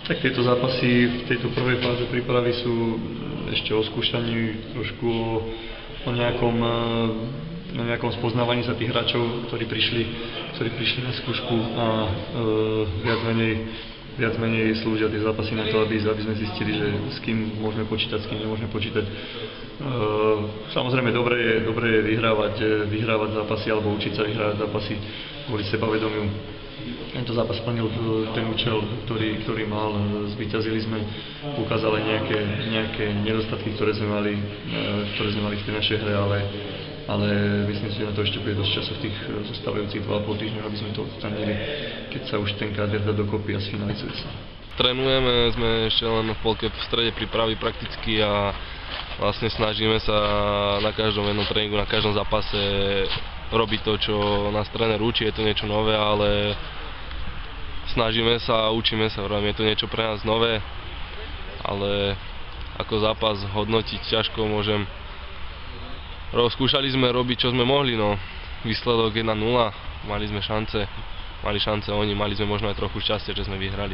Tak tieto zápasy v tejto prvej fáze prípravy sú ešte o skúšaní, trošku o nejakom spoznávaní sa tých hráčov, ktorí prišli na skúšku a viac menej slúžia tie zápasy na to, aby sme zistili, že s kým môžeme počítať, s kým nemôžeme počítať. Samozrejme, dobre je vyhrávať zápasy alebo učiť sa vyhrávať zápasy kvôli sebavedomiu. Tento zápas splnil ten účel, ktorý mal. Zvíťazili sme, ukázali nejaké nedostatky, ktoré sme mali v tej našej hre, ale myslím si, že na to ešte bude dosť času v tých zostávajúcich 2,5 týždňov, aby sme to odstranili, keď sa už ten káder dá dokopy a sfinalizuje sa. Trénujeme, sme ešte len v polke v strede prípravy prakticky a vlastne snažíme sa na každom jednom tréningu, na každom zápase robiť to, čo nás tréner učí. Je to niečo nové, ale snažíme sa a učíme sa. Je to niečo pre nás nové, ale ako zápas hodnotiť ťažko môžem. Skúšali sme robiť, čo sme mohli, no. Výsledok 1-0, mali šance oni, mali sme možno aj trochu šťastie, že sme vyhrali.